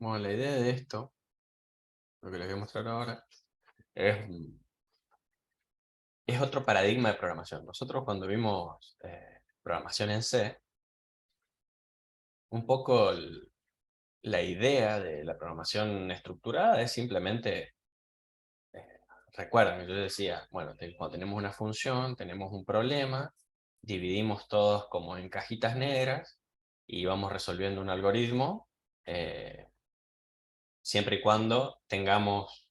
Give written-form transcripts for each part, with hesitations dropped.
Bueno, la idea de esto, lo que les voy a mostrar ahora, es, es otro paradigma de programación. Nosotros cuando vimos programación en C, un poco la idea de la programación estructurada es simplemente, eh, recuerdan que yo decía, bueno, cuando tenemos una función, tenemos un problema, dividimos todos como en cajitas negras y vamos resolviendo un algoritmo, eh, siempre y cuando tengamos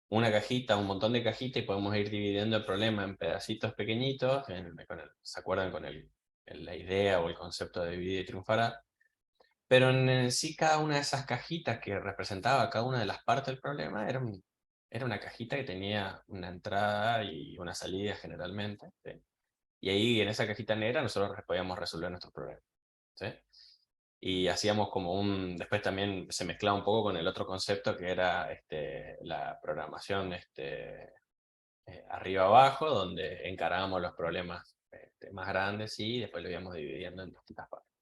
una cajita, un montón de cajitas y podemos ir dividiendo el problema en pedacitos pequeñitos, ¿se acuerdan con la idea o el concepto de dividir y triunfará? Pero en sí cada una de esas cajitas que representaba cada una de las partes del problema era una cajita que tenía una entrada y una salida generalmente, ¿sí? Y ahí en esa cajita negra nosotros podíamos resolver nuestros problemas, ¿sí? Y hacíamos como después también se mezclaba un poco con el otro concepto que era la programación arriba abajo, donde encarábamos los problemas más grandes y después lo íbamos dividiendo en distintas partes.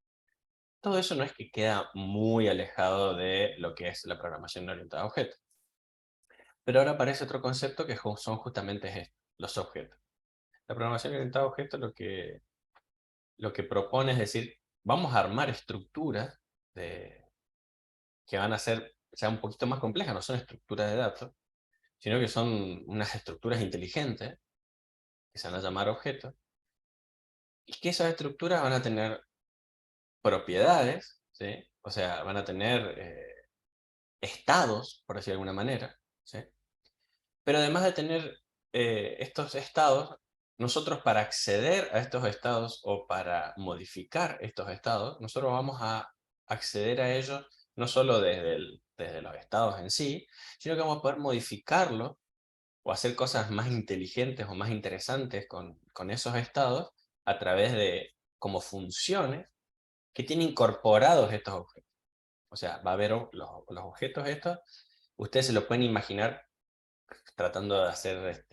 Todo eso no es que queda muy alejado de lo que es la programación orientada a objetos. Pero ahora aparece otro concepto que son justamente los objetos. La programación orientada a objetos lo que propone es decir, vamos a armar estructuras que van a ser ya un poquito más complejas, no son estructuras de datos, sino que son unas estructuras inteligentes, que se van a llamar objetos, y que esas estructuras van a tener propiedades, ¿sí? O sea, van a tener estados, por decir de alguna manera, ¿sí? Pero además de tener estos estados, nosotros para acceder a estos estados o para modificar estos estados, nosotros vamos a acceder a ellos no solo desde los estados en sí, sino que vamos a poder modificarlos o hacer cosas más inteligentes o más interesantes con esos estados a través de como funciones que tienen incorporados estos objetos. O sea, va a haber los objetos estos, ustedes se lo pueden imaginar tratando de hacer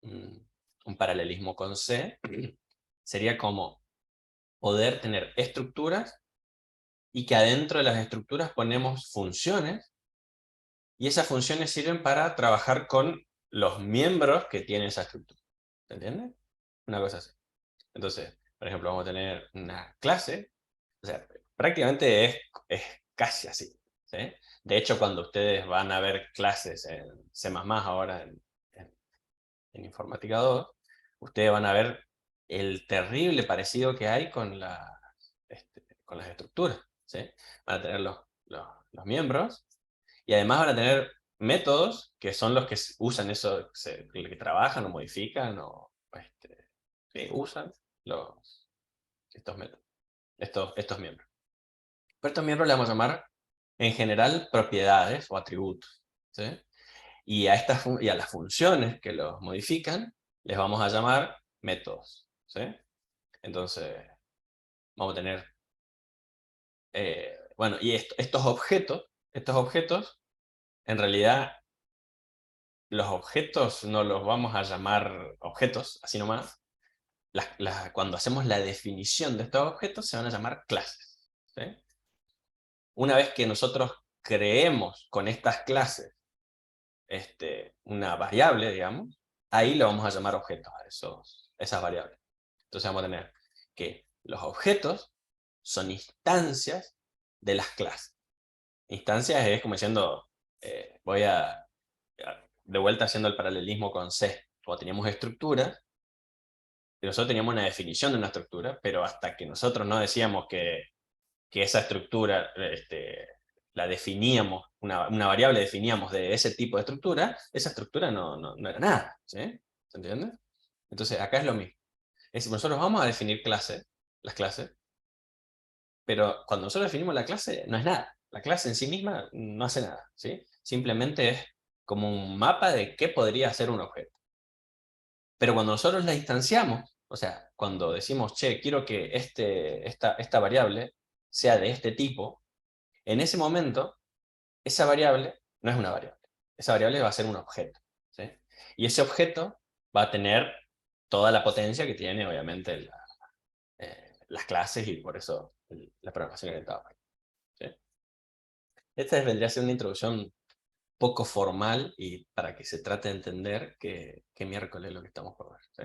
un, un paralelismo con C, sería como poder tener estructuras y que adentro de las estructuras ponemos funciones y esas funciones sirven para trabajar con los miembros que tiene esa estructura. ¿Se entiende? Una cosa así. Entonces, por ejemplo, vamos a tener una clase, o sea, prácticamente es casi así, ¿sí? De hecho, cuando ustedes van a ver clases en C++ ahora en, en Informática 2, ustedes van a ver el terrible parecido que hay con las estructuras, ¿sí? Van a tener los miembros y además van a tener métodos que son los que usan eso, que trabajan o modifican o que usan estos métodos, estos miembros. Pero estos miembros le vamos a llamar en general propiedades o atributos, ¿sí? Y a las funciones que los modifican les vamos a llamar métodos, ¿sí? Entonces, vamos a tener, bueno, y estos objetos, en realidad, los objetos no los vamos a llamar objetos, así nomás. Cuando hacemos la definición de estos objetos, se van a llamar clases, ¿sí? Una vez que nosotros creemos con estas clases una variable, digamos, ahí lo vamos a llamar objetos a esas variables. Entonces vamos a tener que los objetos son instancias de las clases. Instancias es como diciendo, voy de vuelta haciendo el paralelismo con C. Cuando teníamos estructuras, nosotros teníamos una definición de una estructura, pero hasta que nosotros no decíamos que esa estructura la definíamos, una variable definíamos de ese tipo de estructura, esa estructura no era nada, ¿sí? ¿Se entiende? Entonces acá es lo mismo. Es decir, nosotros vamos a definir las clases, pero cuando nosotros definimos la clase no es nada. La clase en sí misma no hace nada, ¿sí? Simplemente es como un mapa de qué podría ser un objeto. Pero cuando nosotros la instanciamos, o sea, cuando decimos, che, quiero que esta variable sea de este tipo, en ese momento, esa variable no es una variable. Esa variable va a ser un objeto, ¿sí? Y ese objeto va a tener toda la potencia que tiene, obviamente, las clases y por eso la programación orientada a objetos, ¿sí? Esta vendría a ser una introducción poco formal y para que se trate de entender qué miércoles es lo que estamos por ver, ¿sí?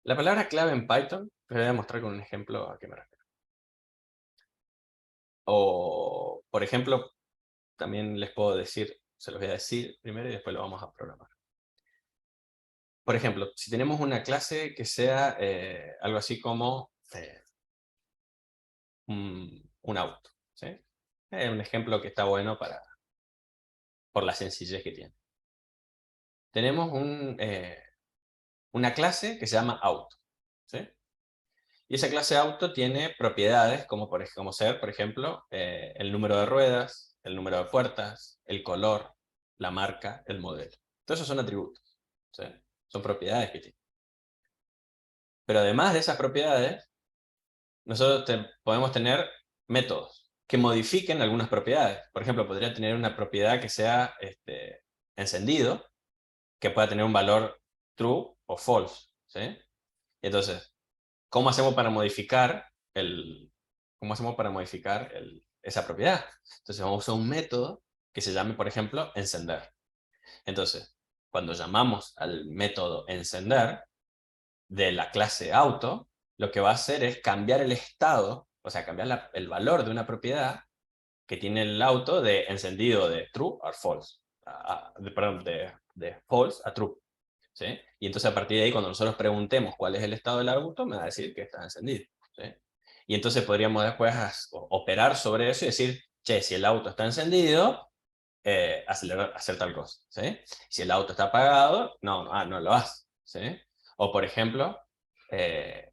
La palabra clave en Python, les voy a mostrar con un ejemplo a qué me refiero. O, por ejemplo, también les puedo decir, se los voy a decir primero y después lo vamos a programar. Por ejemplo, si tenemos una clase que sea algo así como un auto, ¿sí? Es un ejemplo que está bueno por la sencillez que tiene. Tenemos una clase que se llama auto, ¿sí? Y esa clase auto tiene propiedades como ser, por ejemplo, el número de ruedas, el número de puertas, el color, la marca, el modelo. Todos esos son atributos, ¿sí? Son propiedades que tiene. Pero además de esas propiedades, nosotros podemos tener métodos que modifiquen algunas propiedades. Por ejemplo, podría tener una propiedad que sea encendido, que pueda tener un valor true o false, ¿sí? Entonces, ¿cómo hacemos para modificar esa propiedad? Entonces vamos a un método que se llame, por ejemplo, encender. Entonces, cuando llamamos al método encender de la clase auto, lo que va a hacer es cambiar el estado, o sea, cambiar el valor de una propiedad que tiene el auto de encendido de true a false, perdón, de false a true, ¿sí? Y entonces a partir de ahí, cuando nosotros preguntemos cuál es el estado del auto, me va a decir que está encendido, ¿sí? Y entonces podríamos después operar sobre eso y decir, che, si el auto está encendido, hacer tal cosa, ¿sí? Si el auto está apagado, no lo hace, ¿sí? O por ejemplo, eh,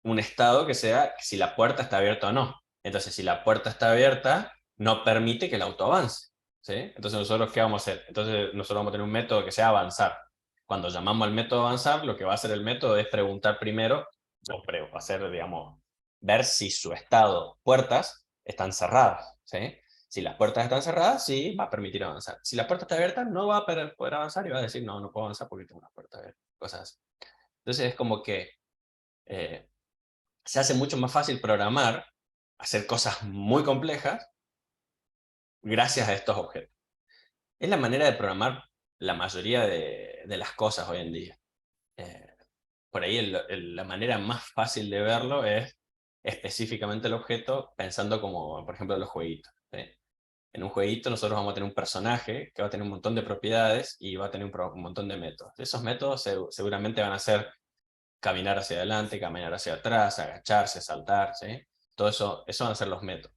un estado que sea si la puerta está abierta o no. Entonces, si la puerta está abierta, no permite que el auto avance, ¿sí? Entonces, ¿nosotros qué vamos a hacer? Entonces, nosotros vamos a tener un método que sea avanzar. Cuando llamamos al método avanzar, lo que va a hacer el método es preguntar primero, o hacer, digamos, ver si su estado, puertas, están cerradas, ¿sí? Si las puertas están cerradas, sí, va a permitir avanzar. Si la puerta está abierta, no va a poder avanzar y va a decir, no puedo avanzar porque tengo una puerta abierta, cosas así. Entonces, es como que eh, se hace mucho más fácil programar, hacer cosas muy complejas, gracias a estos objetos. Es la manera de programar la mayoría de las cosas hoy en día. Eh, por ahí la manera más fácil de verlo es específicamente el objeto, pensando como, por ejemplo, los jueguitos, ¿sí? En un jueguito nosotros vamos a tener un personaje que va a tener un montón de propiedades y va a tener un montón de métodos. Esos métodos seguramente van a ser caminar hacia adelante, caminar hacia atrás, agacharse, saltar, ¿sí? Todo eso van a ser los métodos.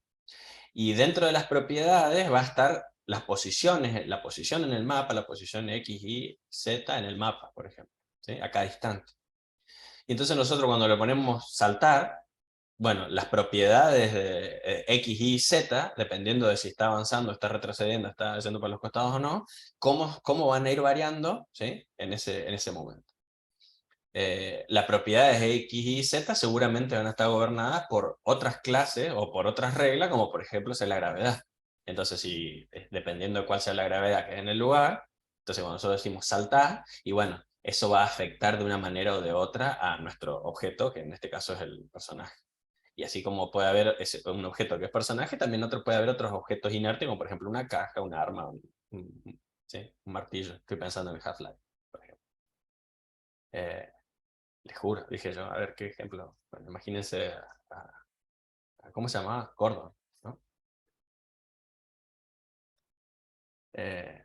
Y dentro de las propiedades va a estar las posiciones, la posición en el mapa, la posición X, Y, Z en el mapa, por ejemplo, ¿sí? A cada instante. Y entonces nosotros cuando le ponemos saltar, bueno, las propiedades de X, Y, Z, dependiendo de si está avanzando, está retrocediendo, está yendo para los costados o no, cómo van a ir variando, ¿sí? En ese momento. Las propiedades X y Z seguramente van a estar gobernadas por otras clases o por otras reglas, como por ejemplo es la gravedad. Entonces, dependiendo de cuál sea la gravedad que es en el lugar, entonces cuando nosotros decimos saltar, y bueno, eso va a afectar de una manera o de otra a nuestro objeto, que en este caso es el personaje. Y así como puede haber un objeto que es personaje, también puede haber otros objetos inertes, como por ejemplo una caja, un arma, ¿sí? Un martillo. Estoy pensando en el Half-Life, por ejemplo. Eh, Les juro, dije yo, a ver qué ejemplo. Bueno, imagínense ¿cómo se llamaba? Gordon, ¿no? Eh,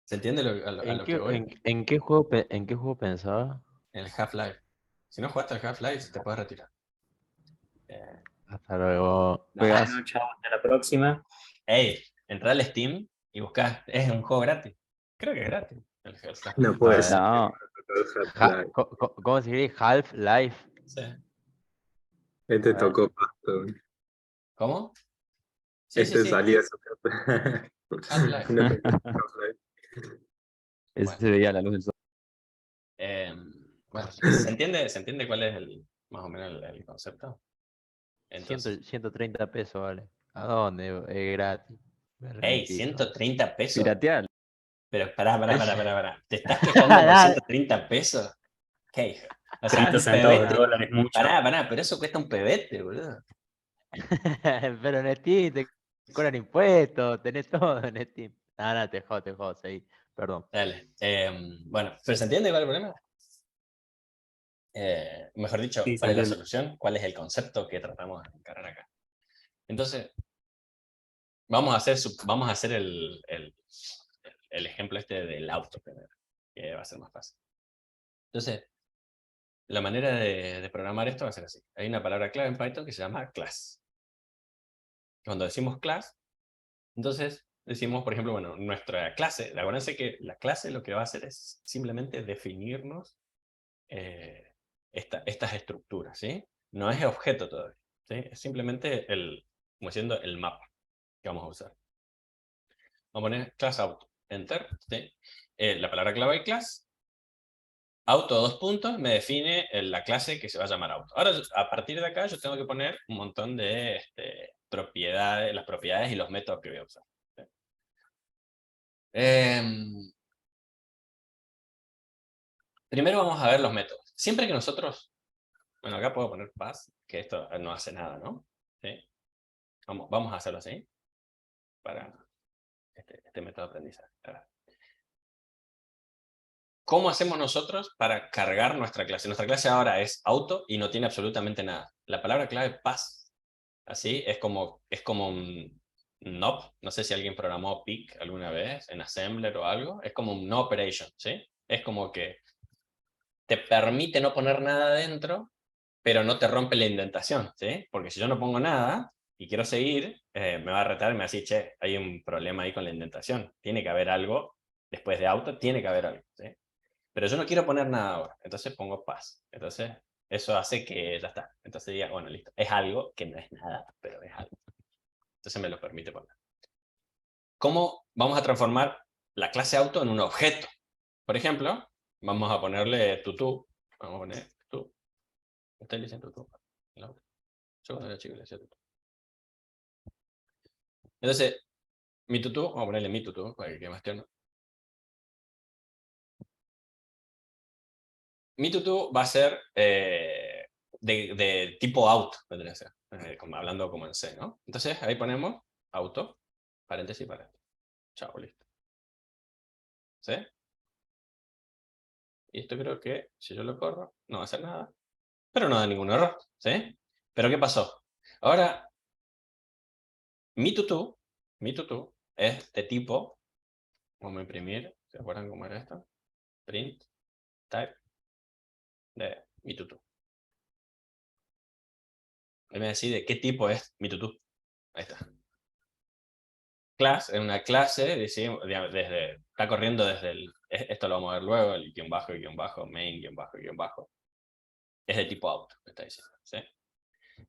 ¿Se entiende a ¿En lo que qué, voy? en qué juego, en qué juego pensaba? En el Half-Life. Si no jugaste al Half-Life, te puedes retirar. Eh, Hasta luego. no. Juegas. Bueno, chao, hasta la próxima. Hey, entra al Steam y buscá. Es un juego gratis. Creo que es gratis. El Half-Life. No A puede ver. ser. No. Half-Life. ¿Cómo se escribe? Half-Life. Sí. Este A ver. tocó pasto. ¿Cómo? Sí, sí, Este sí. salía su Half-Life. No tocó Half-Life. Bueno. Ese veía la luz del sol. eh, bueno, se entiende cuál es más o menos el concepto? Entonces, 130 pesos, vale. ¿A dónde? Es gratis. Me hey, remitilo. 130 pesos. Piratear. Pero pará. ¿Te estás quejando por 130 pesos? ¿Qué, hija? O sea, 30 un centavos de pebete. dólar es mucho. Pará, pero eso cuesta un pebete, boludo. Pero en Steam te cobran impuestos, tenés todo en Steam. No, te jodo, seguí. Perdón. Dale. Bueno, ¿pero se entiende cuál es el problema? Mejor dicho, Sí, se ¿cuál es la entiende. solución? ¿Cuál es el concepto que tratamos de encarar acá? Entonces, vamos a hacer el ejemplo este del auto primero, que va a ser más fácil. Entonces, la manera de programar esto va a ser así. Hay una palabra clave en Python que se llama class. Cuando decimos class, entonces decimos, por ejemplo, bueno, nuestra clase, acuérdense que la clase lo que va a hacer es simplemente definirnos estas estructuras, ¿sí? No es objeto todavía, ¿sí? Es simplemente como diciendo, el mapa que vamos a usar. Vamos a poner class auto, enter, ¿sí? La palabra clave class, auto 2 puntos, me define la clase que se va a llamar auto. Ahora, a partir de acá, yo tengo que poner un montón de propiedades, las propiedades y los métodos que voy a usar. ¿Sí? Primero vamos a ver los métodos. Siempre que nosotros, bueno, acá puedo poner pass, que esto no hace nada, ¿no? ¿Sí? Vamos a hacerlo así, para este método de aprendizaje. ¿Cómo hacemos nosotros para cargar nuestra clase? Nuestra clase ahora es auto y no tiene absolutamente nada. La palabra clave pass, así, es como un NOP. No sé si alguien programó PIC alguna vez en Assembler o algo. Es como un no operation, ¿sí? Es como que te permite no poner nada dentro, pero no te rompe la indentación, ¿sí? Porque si yo no pongo nada y quiero seguir, me va a retar y me va a decir, che, hay un problema ahí con la indentación. Tiene que haber algo, después de auto, tiene que haber algo, ¿sí? Pero yo no quiero poner nada ahora, entonces pongo pass. Entonces, eso hace que ya está. Entonces diga, bueno, listo. Es algo que no es nada, pero es algo. Entonces me lo permite poner. ¿Cómo vamos a transformar la clase auto en un objeto? Por ejemplo, vamos a ponerle tutú. Vamos a poner tutú. Ustedes le dicen tutú. ¿No? Yo cuando era chico le decía tutú. Entonces, mi tutú, vamos a ponerle mi tutú para que quede más tierno. Mi tutú va a ser de tipo out, vendría a ser, hablando como en C, ¿no? Entonces ahí ponemos auto, paréntesis, paréntesis. Chao, listo. ¿Sí? Y esto creo que, si yo lo corro, no va a hacer nada. Pero no da ningún error, ¿sí? Pero ¿qué pasó? Ahora, mi tutú es de tipo, vamos a imprimir, ¿se acuerdan cómo era esto? Print, type, de mi tutú. Él me decide qué tipo es mi tutú. Ahí está. Class es una clase, decimos, está corriendo desde esto lo vamos a ver luego, el guión bajo, main, guión bajo. Es de tipo auto, me está diciendo. ¿Sí?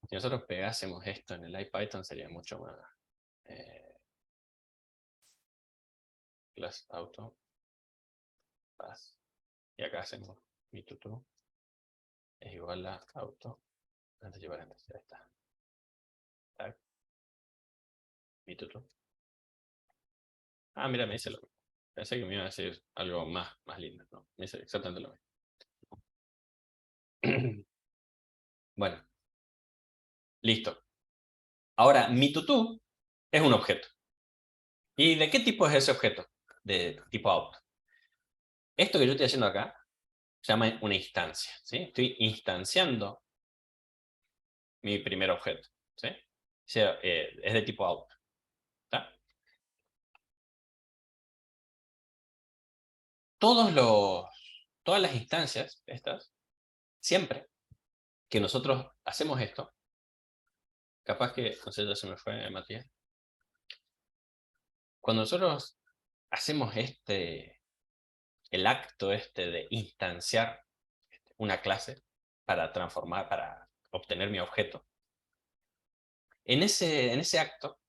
Si nosotros pegásemos esto en el IPython sería mucho más. Class auto, pass. Y acá hacemos mi tutú es igual a auto. Antes de llevar antes, ya está. Tag, mi tutú. Ah, mira, me dice lo mismo. Pensé que me iba a decir algo más lindo, ¿no? Me dice exactamente lo mismo. Bueno, listo. Ahora, mi tutú es un objeto. ¿Y de qué tipo es ese objeto? De tipo auto. Esto que yo estoy haciendo acá se llama una instancia, ¿sí? Estoy instanciando mi primer objeto, ¿sí? O sea, es de tipo auto. ¿Está? Todas las instancias, estas, siempre que nosotros hacemos esto, capaz que, no sé, ya se me fue Matías, cuando nosotros hacemos el acto de instanciar una clase para transformar, para obtener mi objeto, en ese acto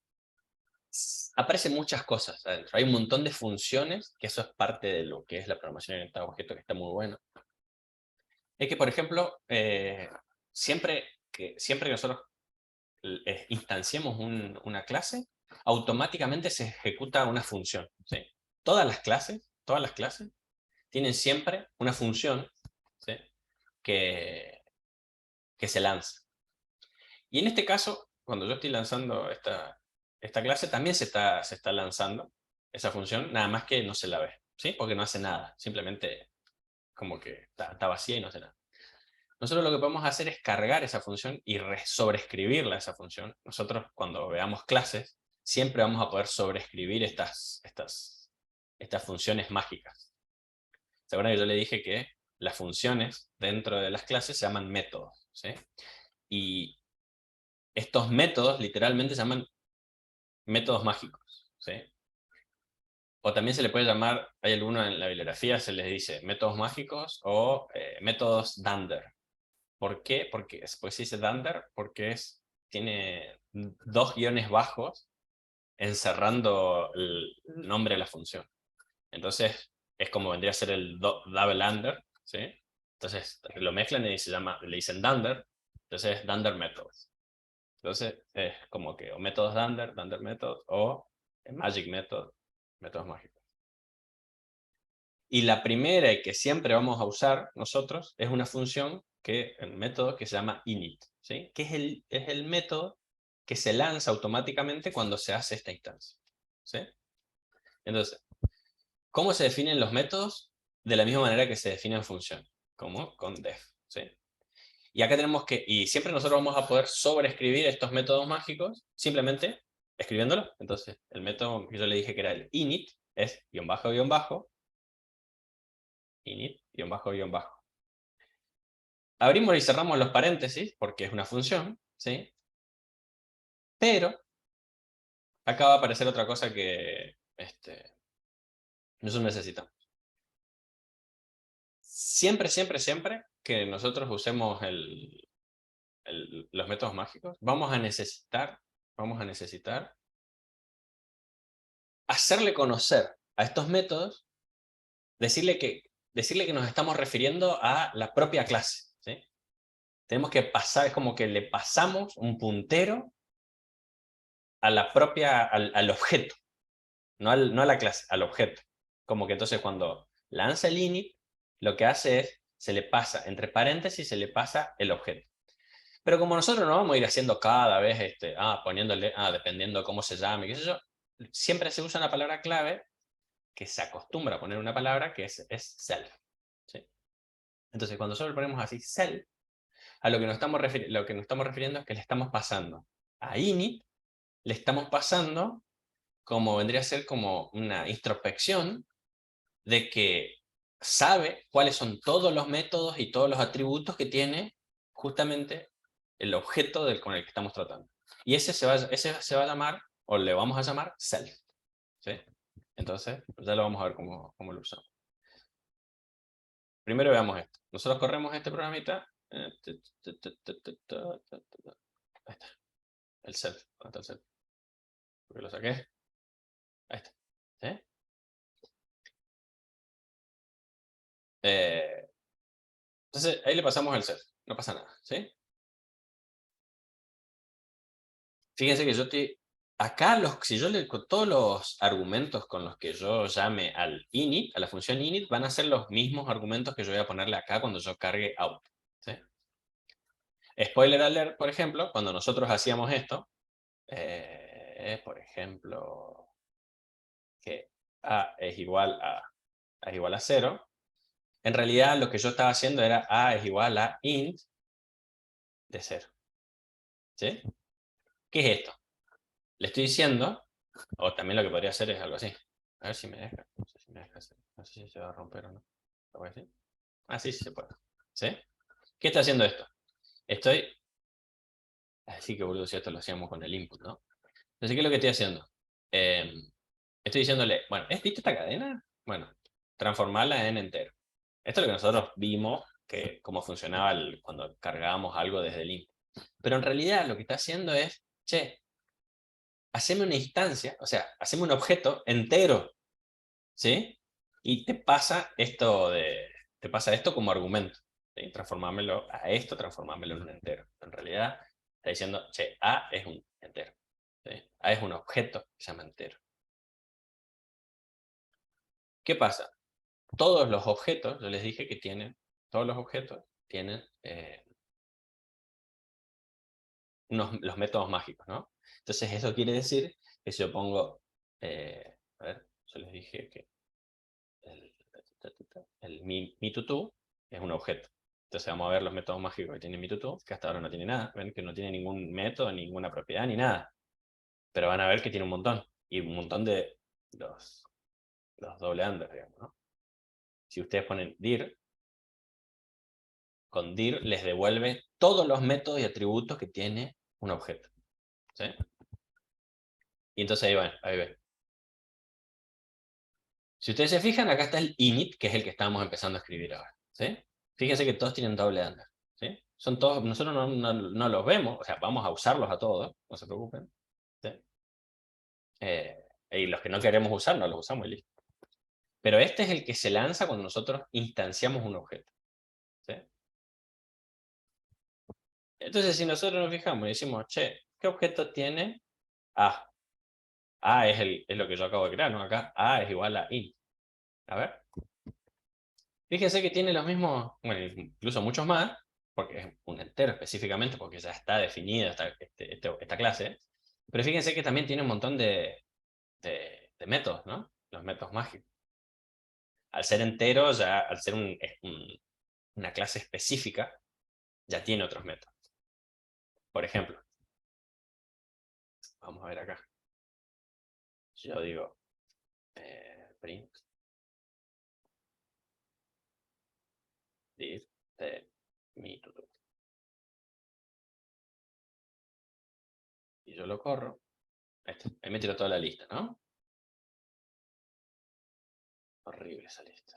aparecen muchas cosas adentro. Hay un montón de funciones, que eso es parte de lo que es la programación orientada a objetos, que está muy bueno. Es que, por ejemplo, siempre que nosotros instanciemos una clase, automáticamente se ejecuta una función. ¿Sí? Todas las clases tienen siempre una función, ¿sí? que se lanza. Y en este caso, cuando yo estoy lanzando esta clase, también se está lanzando esa función, nada más que no se la ve, ¿sí? Porque no hace nada, simplemente como que está vacía y no hace nada. Nosotros lo que podemos hacer es cargar esa función y sobreescribirla esa función. Nosotros cuando veamos clases, siempre vamos a poder sobreescribir estas funciones mágicas. ¿Se acuerdan que yo le dije que las funciones dentro de las clases se llaman métodos? ¿Sí? Y estos métodos literalmente se llaman métodos mágicos. ¿Sí? O también se le puede llamar, hay algunos en la bibliografía, se les dice métodos mágicos o métodos Dunder. ¿Por qué? Porque después se dice Dunder porque tiene 2 guiones bajos encerrando el nombre de la función. Entonces, es como vendría a ser el double under, ¿sí? Entonces, lo mezclan y le dicen Dunder, entonces Dunder Methods. Entonces, es como que o métodos Dunder, Dunder Methods, o Magic Method, métodos mágicos. Y la primera y que siempre vamos a usar nosotros es una función, el método que se llama init, ¿sí? Que es el método que se lanza automáticamente cuando se hace esta instancia, ¿sí? Entonces, ¿cómo se definen los métodos? De la misma manera que se definen funciones, como con def, ¿sí? Y acá y siempre nosotros vamos a poder sobreescribir estos métodos mágicos simplemente escribiéndolo. Entonces, el método que yo le dije que era el init es guión bajo, guión bajo, init, guión bajo, guión bajo. Abrimos y cerramos los paréntesis porque es una función, ¿sí? Pero acá va a aparecer otra cosa que nosotros necesitamos. Siempre, siempre, siempre que nosotros usemos los métodos mágicos, vamos a necesitar hacerle conocer a estos métodos, decirle que nos estamos refiriendo a la propia clase, ¿sí? Tenemos que pasar, es como que le pasamos un puntero a al objeto, no a la clase, al objeto. Como que entonces cuando lanza el init, lo que hace es, se le pasa, entre paréntesis, se le pasa el objeto. Pero como nosotros no vamos a ir haciendo cada vez, poniéndole, dependiendo cómo se llame, qué sé yo, siempre se usa una palabra clave que se acostumbra a poner una palabra que es self, ¿sí? Entonces, cuando nosotros ponemos así self, a lo que nos estamos refiriendo es que le estamos pasando a init, le estamos pasando como vendría a ser como una introspección de que sabe cuáles son todos los métodos y todos los atributos que tiene justamente el objeto con el que estamos tratando. Y ese se va a llamar, o le vamos a llamar self, ¿sí? Entonces, ya lo vamos a ver cómo lo usamos. Primero veamos esto. Nosotros corremos este programita. Ahí está. El self. ¿Dónde está el self? Porque lo saqué. Ahí está. ¿Sí? Entonces, ahí le pasamos el self. No pasa nada, ¿sí? Fíjense que yo acá, con todos los argumentos con los que yo llame al init, a la función init, van a ser los mismos argumentos que yo voy a ponerle acá cuando yo cargue out, ¿sí? Spoiler alert, por ejemplo, cuando nosotros hacíamos esto, por ejemplo, que a es igual a 0, en realidad lo que yo estaba haciendo era a es igual a int de 0, ¿sí? ¿Qué es esto? Le estoy diciendo, o también lo que podría hacer es algo así. A ver si me deja. No sé si me deja hacer. No sé si se va a romper o no. ¿Lo voy a decir? Ah, sí, sí se puede. ¿Sí? ¿Qué está haciendo esto? Así que boludo, si esto lo hacíamos con el input, ¿no? Entonces, ¿qué es lo que estoy haciendo? Estoy diciéndole, bueno, ¿viste esta cadena? Bueno, transformarla en entero. Esto es lo que nosotros vimos, que cómo funcionaba cuando cargábamos algo desde el input. Pero en realidad lo que está haciendo es, che, haceme una instancia, o sea, haceme un objeto entero, ¿sí? Y te pasa esto como argumento, ¿sí? Transformármelo en un entero. En realidad está diciendo, che, A es un entero, ¿sí? A es un objeto que se llama entero. ¿Qué pasa? Todos los objetos, yo les dije que todos los objetos tienen los métodos mágicos, ¿no? Entonces eso quiere decir que si yo pongo, a ver, yo les dije que el mi tutú es un objeto. Entonces vamos a ver los métodos mágicos que tiene mi tutú, que hasta ahora no tiene nada. Ven que no tiene ningún método, ninguna propiedad, ni nada. Pero van a ver que tiene un montón. Y un montón de los doble under, digamos, ¿no? Si ustedes ponen dir, con dir les devuelve todos los métodos y atributos que tiene un objeto. ¿Sí? Y entonces ahí ven. Si ustedes se fijan, acá está el init, que es el que estamos empezando a escribir ahora. ¿Sí? Fíjense que todos tienen doble under. ¿Sí? Son todos, nosotros no los vemos, o sea, vamos a usarlos a todos, no se preocupen. ¿Sí? Y los que no queremos usar, no los usamos y listo. Pero este es el que se lanza cuando nosotros instanciamos un objeto. ¿Sí? Entonces, si nosotros nos fijamos y decimos, che, ¿qué objeto tiene A? A es lo que yo acabo de crear, ¿no? Acá A es igual a int. A ver. Fíjense que tiene los mismos, bueno, incluso muchos más, porque es un entero específicamente, porque ya está definida esta clase. Pero fíjense que también tiene un montón de métodos, ¿no? Los métodos mágicos. Al ser entero, ya al ser una clase específica, ya tiene otros métodos. Por ejemplo, vamos a ver acá. Si yo digo print dir de mi tutú. Y yo lo corro. Ahí me tiró toda la lista, ¿no? Horrible esa lista.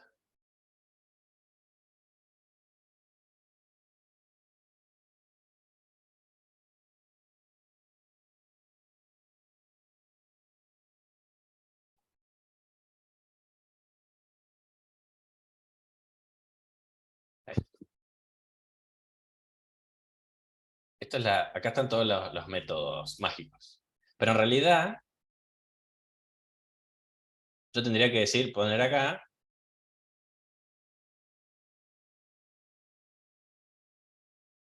Acá están todos los métodos mágicos. Pero en realidad, yo tendría que poner acá,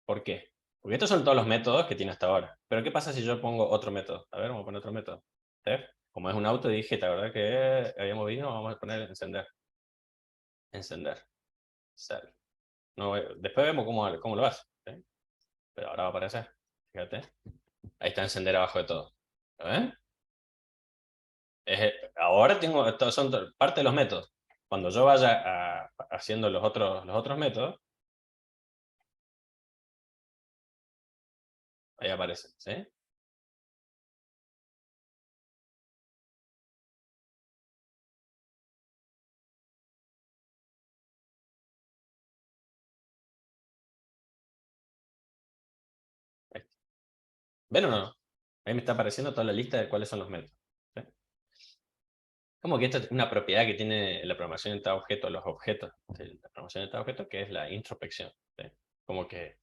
¿por qué? Porque estos son todos los métodos que tiene hasta ahora. Pero ¿qué pasa si yo pongo otro método? A ver, vamos a poner otro método. ¿Def? Como es un auto, dije, la verdad que habíamos visto, vamos a poner encender. Encender. Cell. No, después vemos cómo lo hace. ¿Sí? Pero ahora va a aparecer. Fíjate. Ahí está encender abajo de todo. ¿Lo ven? Ahora estos son parte de los métodos. Cuando yo vaya haciendo los otros métodos, ahí aparecen, ¿sí? Ahí. ¿Ven o no? Ahí me está apareciendo toda la lista de cuáles son los métodos. ¿Sí? Como que esta es una propiedad que tiene la programación orientada a objetos, los objetos de la programación orientada a objetos, que es la introspección. ¿Sí? Como que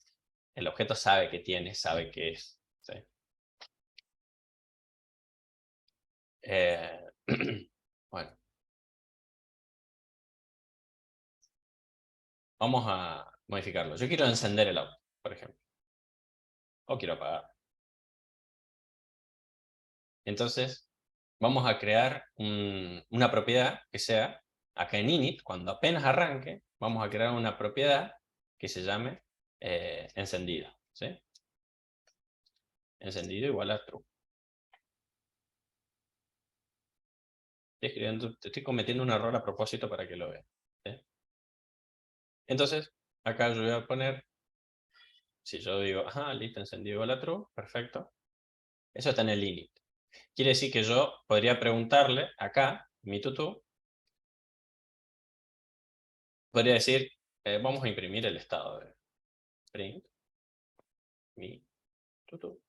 el objeto sabe qué tiene, sabe qué es. ¿Sí? Eh, bueno. Vamos a modificarlo. Yo quiero encender el auto, por ejemplo. O quiero apagar. Entonces, vamos a crear una propiedad que sea, acá en init, cuando apenas arranque, vamos a crear una propiedad que se llame encendido. ¿Sí? Encendido igual a true. Estoy cometiendo un error a propósito para que lo vean. ¿Sí? Entonces, acá yo voy a poner, si yo digo, listo, encendido igual a true, perfecto. Eso está en el init. Quiere decir que yo podría preguntarle acá, mi tutú, podría decir, vamos a imprimir el estado de print, mi tutú,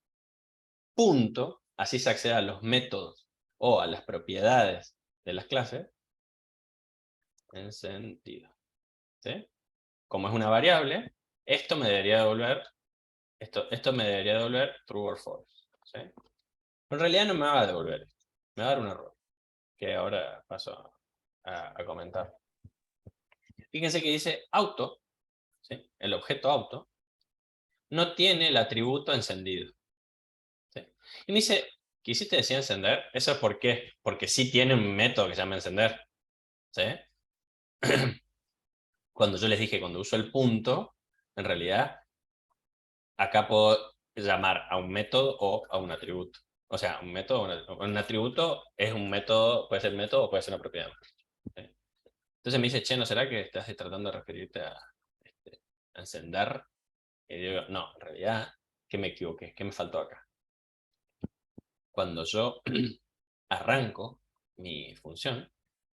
punto, así se accede a los métodos o a las propiedades de las clases, encendido. ¿Sí? Como es una variable, esto me debería devolver, esto me debería devolver true or false. ¿Sí? Pero en realidad no me va a devolver esto, me va a dar un error, que ahora paso a comentar. Fíjense que dice auto, ¿sí? El objeto auto, no tiene el atributo encendido. ¿sí? Y me dice, ¿quisiste decir encender? ¿Eso por qué? Porque sí tiene un método que se llama encender. ¿Sí? Cuando yo les dije, cuando uso el punto, en realidad, acá puedo llamar a un método o a un atributo. O sea, un método o un atributo es un método, puede ser método o puede ser una propiedad. ¿Sí? Entonces me dice, che, ¿no será que estás tratando de referirte a encender? Y digo, no, en realidad, que me equivoqué, ¿qué me faltó acá? Cuando yo arranco mi función,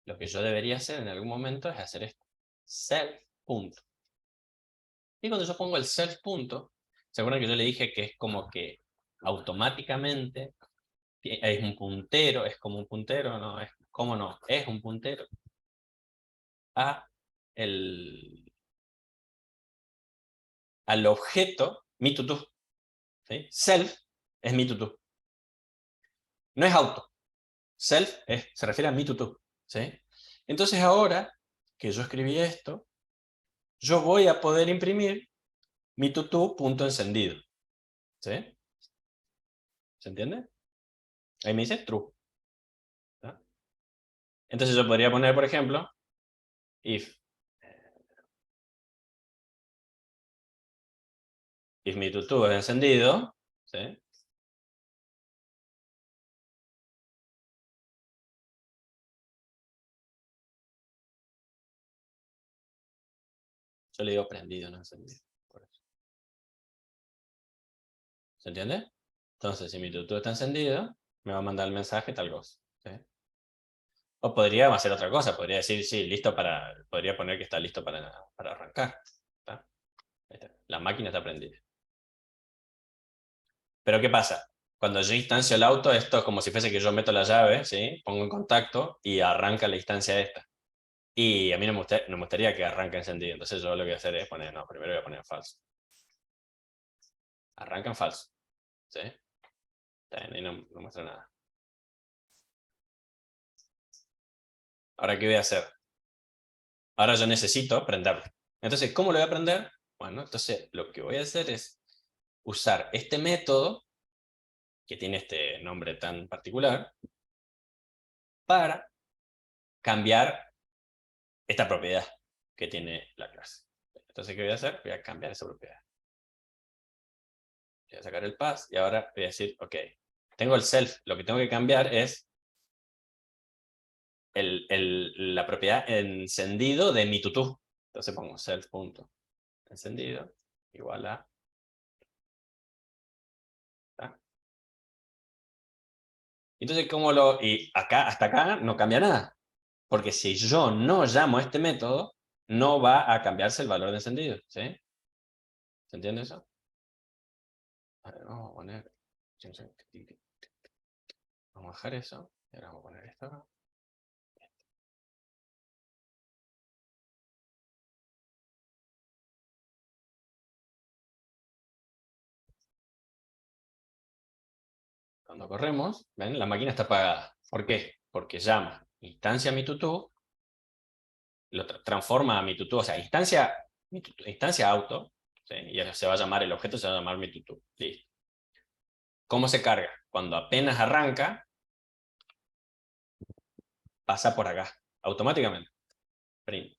lo que yo debería hacer en algún momento es hacer esto. Self punto. Y cuando yo pongo el self punto, ¿se acuerdan que yo le dije que es como que automáticamente es un puntero, es como un puntero, no, es como no, es un puntero a al objeto mi tutú, ¿sí? Self es mi tutú. No es auto. Self se refiere a mi tutú, ¿sí? Entonces ahora que yo escribí esto, yo voy a poder imprimir mi tutú punto encendido, ¿sí? ¿Se entiende? Ahí me dice true. ¿Sí? Entonces yo podría poner, por ejemplo, if mi tutú es encendido, ¿sí? Yo le digo prendido, no encendido. Por eso. ¿Se entiende? Entonces, si mi tutú está encendido, me va a mandar el mensaje tal cosa, ¿sí? O podría hacer otra cosa, podría decir, sí, listo para, podría poner que está listo para arrancar. ¿Está? Ahí está. La máquina está prendida. Pero ¿qué pasa? Cuando yo instancio el auto, esto es como si fuese que yo meto la llave, ¿sí? Pongo en contacto y arranca la instancia esta. Y a mí no me gustaría que arranque encendido. Entonces yo lo que voy a hacer es poner, no, primero voy a poner en falso. Arranca en falso. ¿Sí? Ahí no muestra nada. Ahora, ¿qué voy a hacer? Ahora yo necesito prenderlo. Entonces, ¿cómo lo voy a prender? Bueno, entonces lo que voy a hacer es usar este método, que tiene este nombre tan particular, para cambiar esta propiedad que tiene la clase. Entonces, ¿qué voy a hacer? Voy a cambiar esa propiedad. Voy a sacar el pass y ahora voy a decir, ok, tengo el self. Lo que tengo que cambiar es la propiedad encendido de mi tutú. Entonces pongo self.encendido igual a... ¿tá? Entonces, ¿cómo lo...? Y acá, hasta acá no cambia nada. Porque si yo no llamo a este método, no va a cambiarse el valor de encendido. ¿Sí? ¿Se entiende eso? A ver, vamos a poner... Vamos a bajar eso. Y ahora vamos a poner esto acá. Cuando corremos, ¿ven? La máquina está apagada. ¿Por qué? Porque llama instancia mi tutú, lo transforma a mi tutú, o sea, instancia auto, ¿sí? Y se va a llamar, el objeto se va a llamar mi tutú. Listo. ¿Cómo se carga? Cuando apenas arranca, pasa por acá, automáticamente. Print.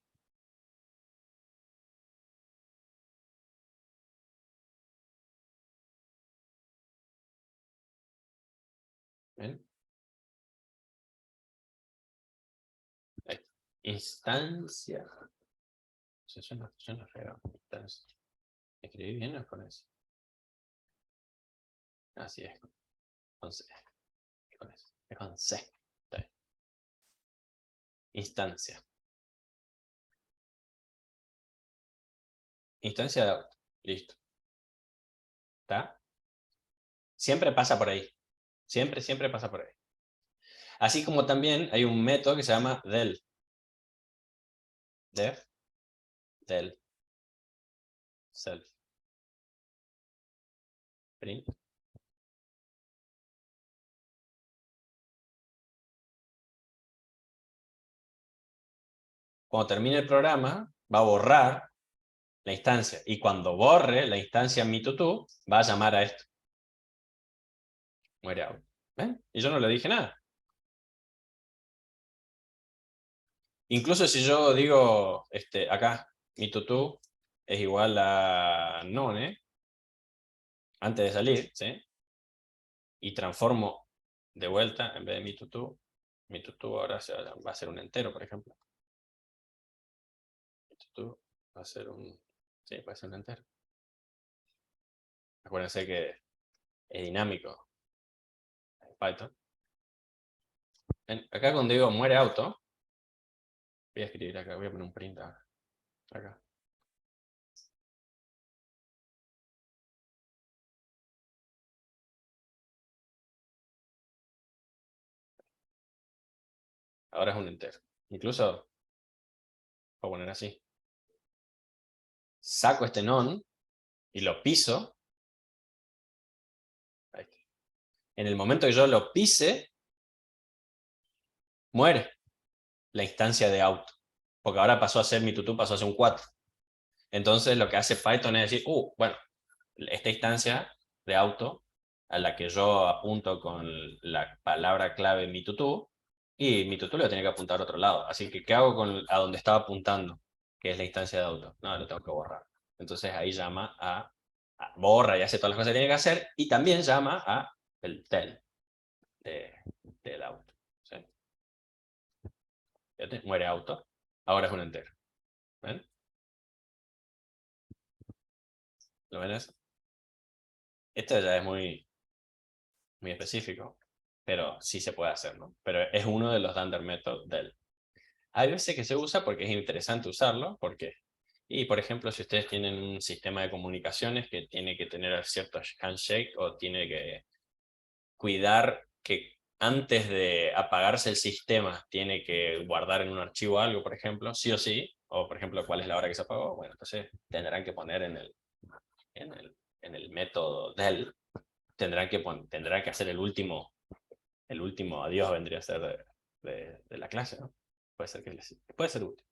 ¿Ven? Ahí. Instancia. Suena feo. Instancia. ¿Escribí bien o es con eso? Así es. Con C. Con eso. Es con C. Está bien. Instancia. Instancia de auto. Listo. ¿Está? Siempre pasa por ahí. Siempre pasa por ahí. Así como también hay un método que se llama del. Del. Self. Print. Cuando termine el programa, va a borrar la instancia. Y cuando borre la instancia mi tutú, va a llamar a esto. muere auto. ¿Ven? Y yo no le dije nada. Incluso si yo digo, acá, mi tutú es igual a none, antes de salir, ¿sí? Y transformo de vuelta, en vez de mi tutú ahora va a ser un entero, por ejemplo. Mi tutú va a ser sí, va a ser un entero. Acuérdense que es dinámico en Python. Acá cuando digo muere auto, voy a escribir acá, voy a poner un print acá. Ahora es un entero. Incluso puedo poner así. Saco este non y lo piso. Ahí. En el momento que yo lo pise, muere la instancia de auto. Porque ahora pasó a ser mi tutú, pasó a ser un 4. Entonces lo que hace Python es decir, bueno, esta instancia de auto a la que yo apunto con la palabra clave mi tutú, y mi tutú lo tiene que apuntar a otro lado. Así que, ¿qué hago a donde estaba apuntando? Que es la instancia de auto. No, lo tengo que borrar. Entonces ahí llama borra y hace todas las cosas que tiene que hacer, y también llama a el tel del auto. ¿Sí? Fíjate, muere auto. Ahora es un entero. ¿Ven? ¿Lo ven eso? Esto ya es muy, muy específico, pero sí se puede hacer, ¿no? Pero es uno de los Dunder Method del. Hay veces que se usa porque es interesante usarlo, porque, y por ejemplo, si ustedes tienen un sistema de comunicaciones que tiene que tener cierto handshake o tiene que cuidar que antes de apagarse el sistema tiene que guardar en un archivo algo, por ejemplo, sí o sí, o por ejemplo, cuál es la hora que se apagó, bueno, entonces tendrán que poner en el método del, tendrán que hacer el último adiós vendría a ser de la clase, ¿no? Puede ser útil.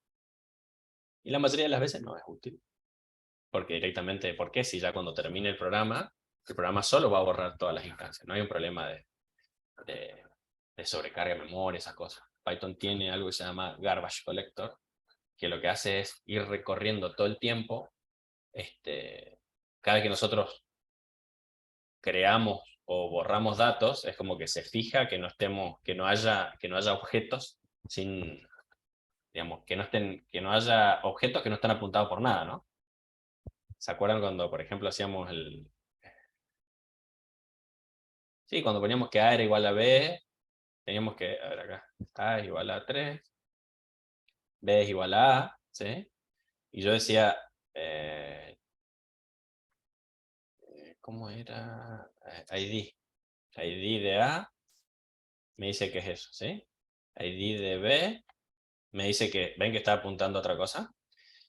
Y la mayoría de las veces no es útil. Porque directamente, ¿por qué? Si ya cuando termine el programa solo va a borrar todas las instancias. No hay un problema de, de sobrecarga de memoria, esas cosas. Python tiene algo que se llama garbage collector, que lo que hace es ir recorriendo todo el tiempo. Cada vez que nosotros creamos o borramos datos, es como que se fija que no haya objetos sin, digamos, que no haya objetos que no están apuntados por nada, ¿no? ¿Se acuerdan cuando, por ejemplo, hacíamos sí, cuando poníamos que A era igual a B, teníamos que, a ver acá, A es igual a 3, B es igual a A, ¿sí? Y yo decía, ¿cómo era? ID. ID de A me dice que es eso, ¿sí? ID de B me dice que, ¿ven que está apuntando a otra cosa?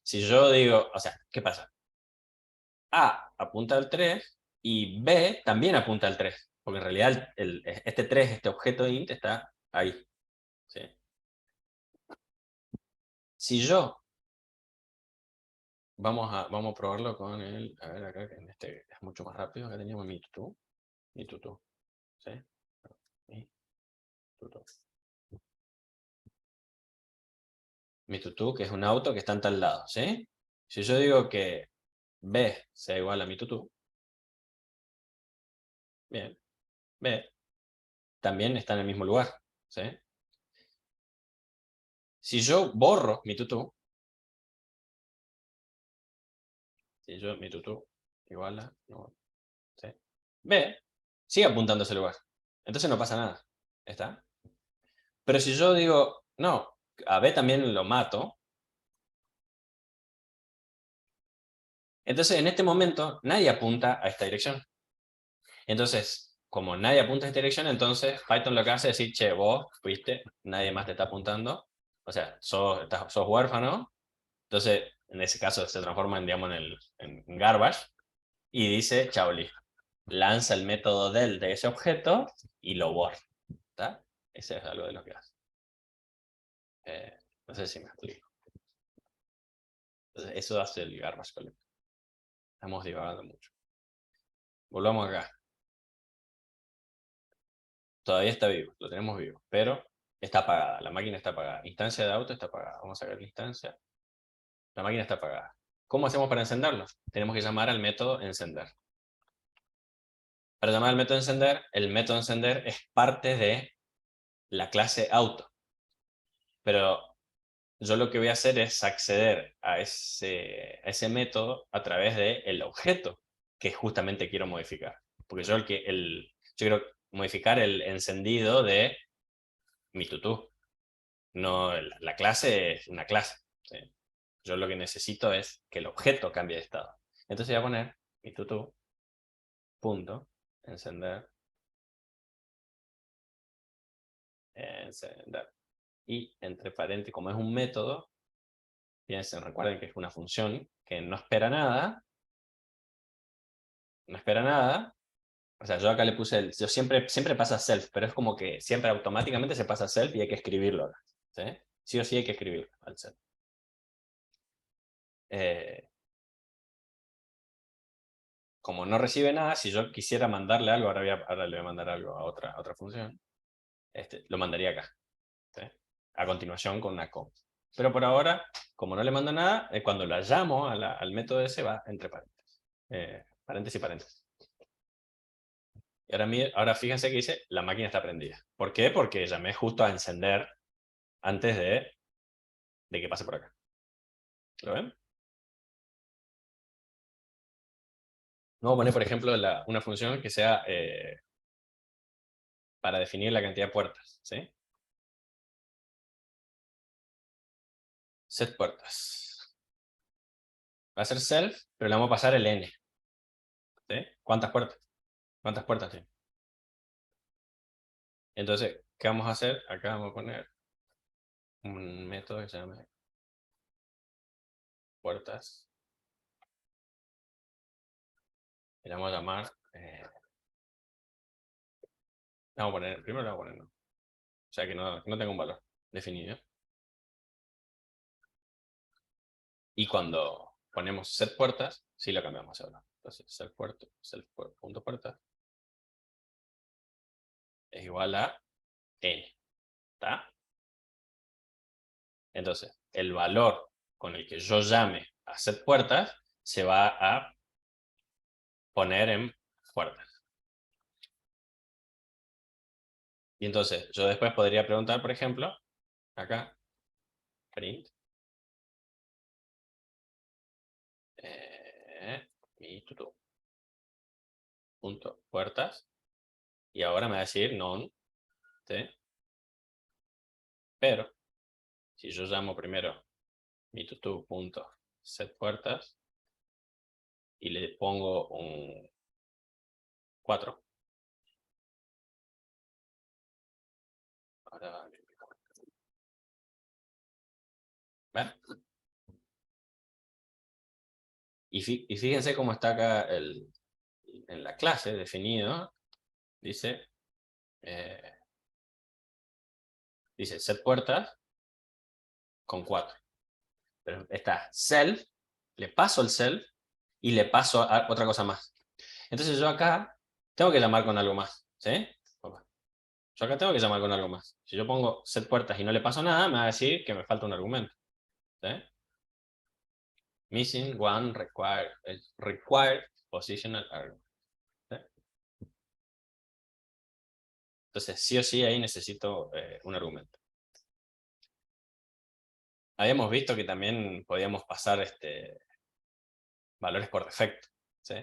Si yo digo, o sea, ¿qué pasa? A apunta al 3 y B también apunta al 3, porque en realidad este 3, este objeto int está ahí, ¿sí? Si yo, vamos a probarlo con a ver acá, que en este es mucho más rápido, acá teníamos mi tutú, ¿sí? Mi tutú. Mi tutú, que es un auto que está en tal lado, ¿sí? Si yo digo que B sea igual a mi tutú, bien, B también está en el mismo lugar, ¿sí? Si yo borro mi tutú, si yo mi tutú igual a, no, ¿sí? B sigue apuntando a ese lugar, entonces no pasa nada, ¿está? Pero si yo digo, no, a B también lo mato, entonces en este momento nadie apunta a esta dirección. Entonces, como nadie apunta a esta dirección, entonces Python lo que hace es decir, che, vos fuiste, nadie más te está apuntando, o sea, sos huérfano, entonces en ese caso se transforma en, digamos, en garbage, y dice, chao, listo. Lanza el método del de ese objeto y lo borra. ¿Está? Ese es algo de lo que hace. No sé si me explico. Entonces, eso hace el garbage collector. Estamos divagando mucho. Volvamos acá. todavía está vivo, lo tenemos vivo, pero está apagada, la máquina está apagada. Instancia de auto está apagada. Vamos a sacar la instancia. La máquina está apagada. ¿Cómo hacemos para encenderlo? Tenemos que llamar al método encender. Para llamar al método encender, el método encender es parte de la clase auto. Pero yo lo que voy a hacer es acceder a ese método a través del objeto que justamente quiero modificar. Porque yo quiero modificar el encendido de mi tutú. No, la clase es una clase. ¿Sí? Yo lo que necesito es que el objeto cambie de estado. Entonces voy a poner mi tutú, punto, encender, encender. Y entre paréntesis, como es un método, recuerden que es una función que no espera nada. No espera nada. O sea, yo acá le puse yo siempre pasa self, pero es como que siempre automáticamente se pasa self y hay que escribirlo ahora. ¿Sí? Sí o sí hay que escribirlo al self. Como no recibe nada, si yo quisiera mandarle algo, ahora le voy a mandar algo a otra función, lo mandaría acá. ¿Sí? A continuación con una coma. Pero por ahora, como no le mando nada, cuando la llamo al método ese va entre paréntesis. Paréntesis y paréntesis. Y ahora fíjense que dice, la máquina está prendida. ¿Por qué? Porque llamé justo a encender antes de que pase por acá. ¿Lo ven? Vamos a poner, por ejemplo, una función que sea para definir la cantidad de puertas. ¿Sí? Set puertas. Va a ser self, pero le vamos a pasar el n. ¿Sí? ¿Cuántas puertas? ¿Cuántas puertas tiene? Entonces, ¿qué vamos a hacer? Acá vamos a poner un método que se llama puertas. Y le vamos a llamar... primero le vamos a poner no. O sea, que no tenga un valor definido. Y cuando ponemos set puertas, sí lo cambiamos ahora. Entonces, punto puerta es igual a n. ¿Está? Entonces, el valor con el que yo llame a set puertas se va a poner en puertas. Y entonces, yo después podría preguntar, por ejemplo, acá, print, mi tutú, punto puertas, y ahora me va a decir non, ¿sí? Pero, si yo llamo primero mi tutú, punto set puertas, y le pongo un 4. Ahora, ¿ven? Y fíjense cómo está acá en la clase definido. Dice set puertas con 4. Pero está self, le paso el self y le paso a otra cosa más. Entonces yo acá tengo que llamar con algo más. ¿Sí? Yo acá tengo que llamar con algo más. Si yo pongo set puertas y no le paso nada, me va a decir que me falta un argumento. ¿Sí? Missing one required positional argument. ¿Sí? Entonces, sí o sí, ahí necesito un argumento. Habíamos visto que también podíamos pasar valores por defecto. ¿Sí?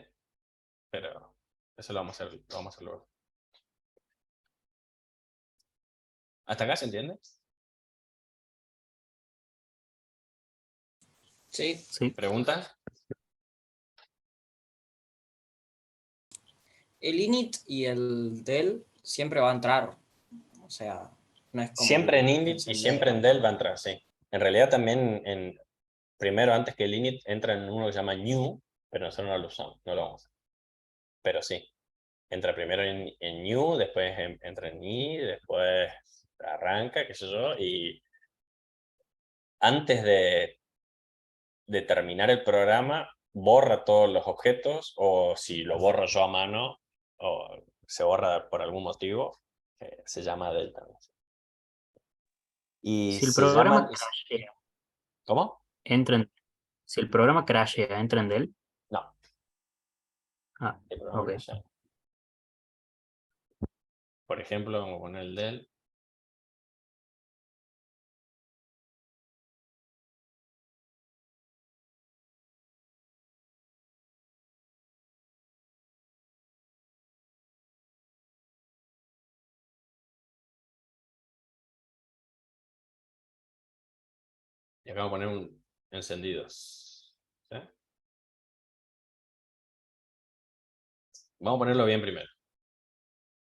Pero eso lo vamos a hacer luego. ¿Hasta acá se entiende? Sí. ¿Preguntas? El init y el del siempre va a entrar. O sea, no es como Siempre en el init y encender. siempre en del va a entrar, sí. En realidad también, primero antes que el init, entra en uno que se llama new, pero nosotros no lo usamos, no lo vamos a hacer. Pero sí, entra primero en new, después entra en i, después arranca, qué sé yo, y antes de terminar el programa, borra todos los objetos, o si lo borro yo a mano, o se borra por algún motivo, Se llama del también. Y Si el se programa llaman... crashea, ¿Cómo? entra en, si el programa crashea, entra en Dell. No, Ah, el programa ok. crashea. Por ejemplo, vamos a poner el del. Y acá vamos a poner un encendidos. ¿Sí? Vamos a ponerlo bien primero.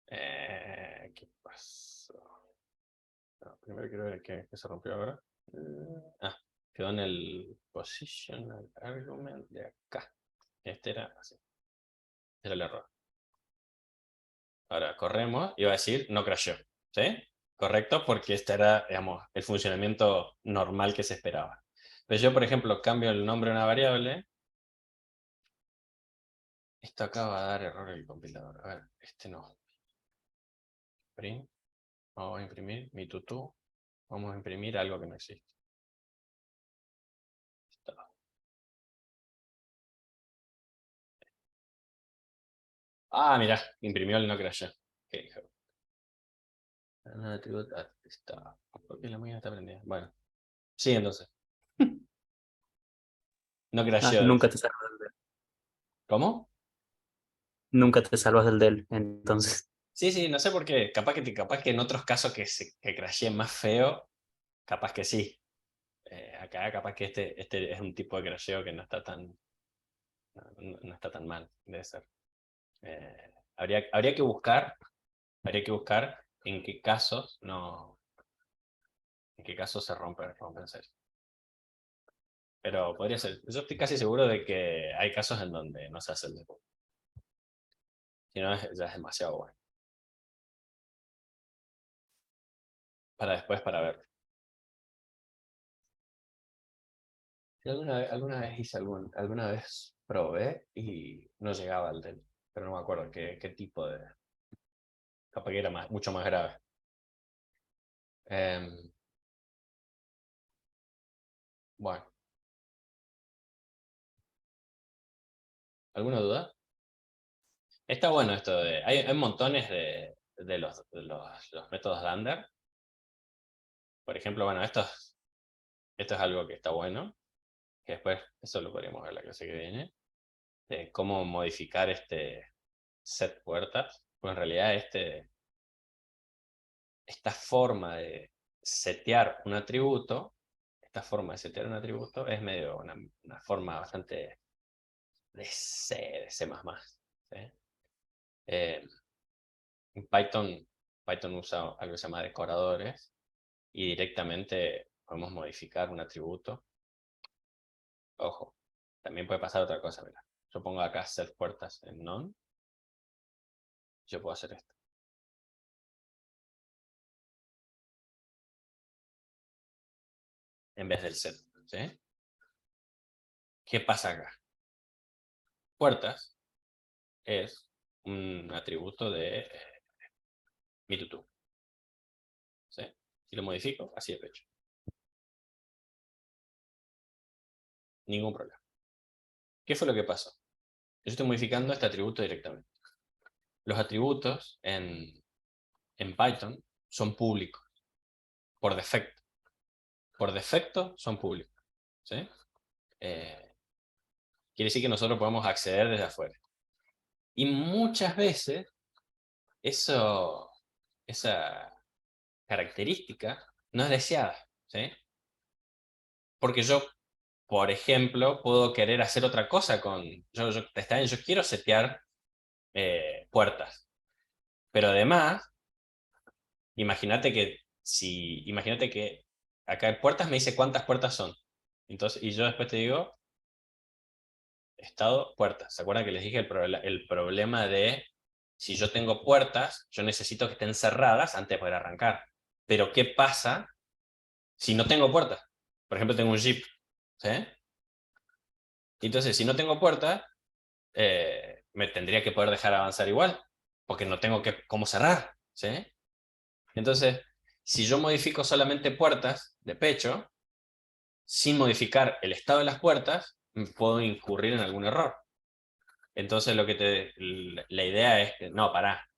¿Qué pasó? No, primero quiero ver qué se rompió ahora. Quedó en el positional argument de acá. Este era así. Este era el error. Ahora corremos y va a decir no crashó. ¿Sí? Correcto, porque este era, digamos, el funcionamiento normal que se esperaba. Pero yo, por ejemplo, cambio el nombre de una variable. Esto acá va a dar error el compilador. A ver, este no. Print. Vamos a imprimir mi tutú. Vamos a imprimir algo que no existe. Esto. Mira, imprimió el no crashó. Qué hijo. Está. ¿Por qué la mía está prendida? Bueno. Sí, entonces. No crashó, Nunca dice. te salvas del Dell. ¿Cómo? Nunca te salvas del Dell, entonces. Sí, sí, no sé por qué. Capaz que en otros casos que crashé más feo, capaz que sí. Acá capaz que este es un tipo de crasheo que no está tan, no está tan mal, debe ser. Habría que buscar en qué casos no, en qué casos se rompe en serio. Pero podría ser. Yo estoy casi seguro de que hay casos en donde no se hace el debug. Si no, ya es demasiado bueno. Para después, para ver. Si alguna vez hice alguna vez probé y no llegaba al del, pero no me acuerdo qué tipo de. Capaz que era mucho más grave. Em, bueno, ¿alguna duda? Está bueno esto de. Hay montones de los métodos Lander. Por ejemplo, bueno, esto es algo que está bueno. Que después, eso lo podríamos ver la clase que viene. De cómo modificar este set puertas. Pues en realidad esta forma de setear un atributo. Esta forma de setear un atributo es medio una forma bastante de C, de C++. ¿Sí? En Python usa algo que se llama decoradores y directamente podemos modificar un atributo. Ojo, también puede pasar otra cosa, mira. Yo pongo acá set puertas en none. Yo puedo hacer esto. En vez del set. ¿Sí? ¿Qué pasa acá? Puertas es un atributo de mi tutú. ¿Sí? Si lo modifico, así de pecho. Ningún problema. ¿Qué fue lo que pasó? Yo estoy modificando este atributo directamente. Los atributos en Python son públicos, por defecto. Por defecto son públicos. ¿Sí? Quiere decir que nosotros podemos acceder desde afuera. Y muchas veces esa característica no es deseada. ¿Sí? Porque yo, por ejemplo, puedo querer hacer otra cosa con. Está bien, yo quiero setear puertas. Pero además, imagínate que acá en puertas me dice cuántas puertas son. Entonces, y yo después te digo, estado puertas. ¿Se acuerdan que les dije el problema de si yo tengo puertas, yo necesito que estén cerradas antes de poder arrancar? Pero ¿qué pasa si no tengo puertas? Por ejemplo, tengo un Jeep. ¿Sí? Entonces, si no tengo puertas, me tendría que poder dejar avanzar igual, porque no tengo cómo cerrar. ¿Sí? Entonces, si yo modifico solamente puertas de pecho, sin modificar el estado de las puertas, puedo incurrir en algún error. Entonces, la idea es que, no, pará.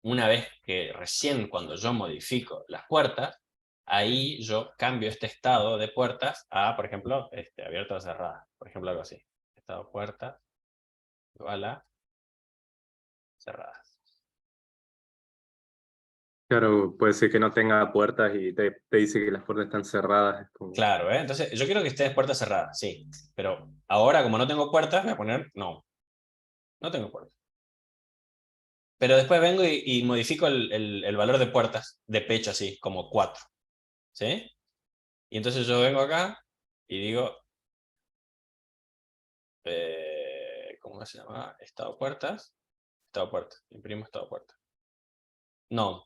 Una vez que recién cuando yo modifico las puertas, ahí yo cambio este estado de puertas a, por ejemplo, abierta o cerrada. Por ejemplo, algo así. Estado puertas igual a cerradas. Claro, puede ser que no tenga puertas y te dice que las puertas están cerradas. Es como... Claro, ¿eh? Entonces, yo quiero que esté puertas cerradas, sí. Pero ahora, como no tengo puertas, voy a poner no. No tengo puertas. Pero después vengo y modifico el valor de puertas de pecho así, como 4. ¿Sí? Y entonces yo vengo acá y digo, ¿cómo se llama? Estado puertas. Estado puertas. Imprimo estado puertas. No.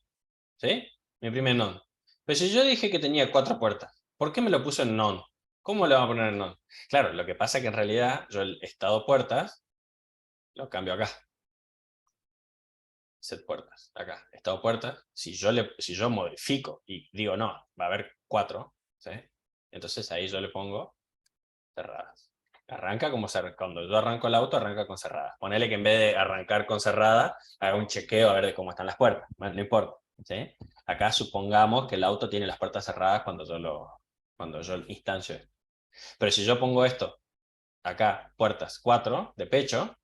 ¿Sí? Me imprime non. Pero si yo dije que tenía 4 puertas, ¿por qué me lo puso en non? ¿Cómo le vamos a poner en non? Claro, lo que pasa es que en realidad yo el estado puertas lo cambio acá. Set puertas, acá, estado puertas. Si yo modifico y digo no, va a haber 4, ¿sí? Entonces ahí yo le pongo cerradas. Arranca como cuando yo arranco el auto, arranca con cerradas. Ponele que en vez de arrancar con cerrada, haga un chequeo a ver de cómo están las puertas. Bueno, no importa, ¿sí? Acá supongamos que el auto tiene las puertas cerradas cuando yo instancio esto. Pero si yo pongo esto, acá, puertas 4 de pecho,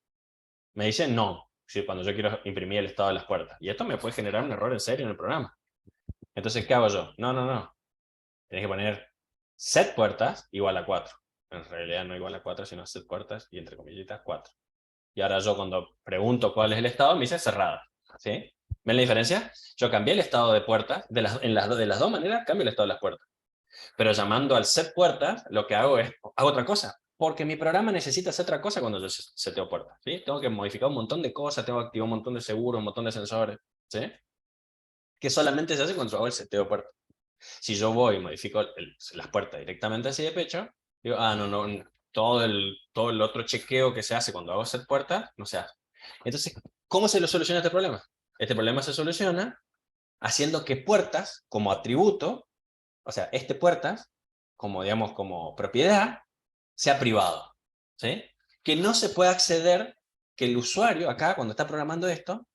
me dice no, ¿sí? Cuando yo quiero imprimir el estado de las puertas. Y esto me puede generar un error en serio en el programa. Entonces, ¿qué hago yo? No. Tienes que poner set puertas igual a 4. En realidad no igual a 4, sino set puertas y entre comillitas 4. Y ahora yo cuando pregunto cuál es el estado, me dice cerrada. ¿Sí? ¿Ven la diferencia? Yo cambié el estado de puertas, de las dos maneras cambio el estado de las puertas. Pero llamando al set puertas, lo que hago es, hago otra cosa. Porque mi programa necesita hacer otra cosa cuando yo seteo puertas. ¿Sí? Tengo que modificar un montón de cosas, tengo que activar un montón de seguros, un montón de sensores. ¿Sí? Que solamente se hace cuando yo hago el seteo de puertas. Si yo voy y modifico las puertas directamente así de pecho, digo, no, todo el otro chequeo que se hace cuando hago set puertas, no se hace. Entonces, ¿cómo se lo soluciona este problema? Este problema se soluciona haciendo que puertas como atributo, o sea, puertas, como digamos, como propiedad, sea privado. ¿Sí? Que no se pueda acceder, que el usuario acá, cuando está programando esto,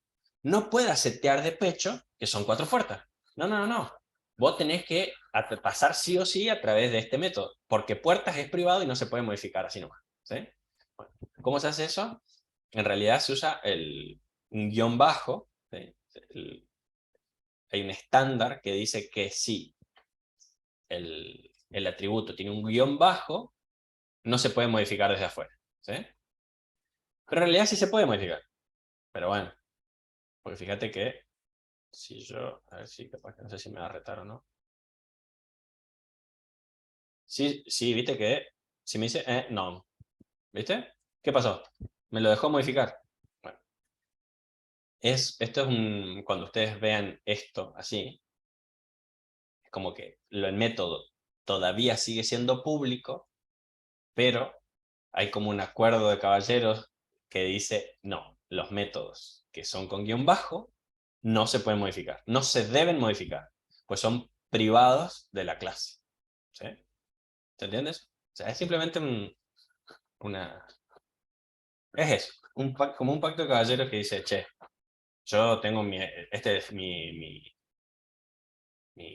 no pueda setear de pecho que son 4 puertas. No. Vos tenés que pasar sí o sí a través de este método, porque puertas es privado y no se puede modificar así nomás. ¿Sí? Bueno, ¿cómo se hace eso? En realidad se usa un guión bajo. ¿Sí? Hay un estándar que dice que si el atributo tiene un guión bajo, no se puede modificar desde afuera. ¿Sí? Pero en realidad sí se puede modificar. Pero bueno, porque fíjate que si yo, a ver si capaz que no sé si me va a retar o no. Sí, viste que si me dice no, ¿viste? ¿Qué pasó? Me lo dejó modificar. Bueno, esto es cuando ustedes vean esto así, es como que el método todavía sigue siendo público, pero hay como un acuerdo de caballeros que dice, no, los métodos que son con guión bajo no se pueden modificar, no se deben modificar, pues son privados de la clase. ¿Sí? ¿Te entiendes? O sea, es simplemente una... Es eso, como un pacto de caballeros que dice, che, yo tengo este es mi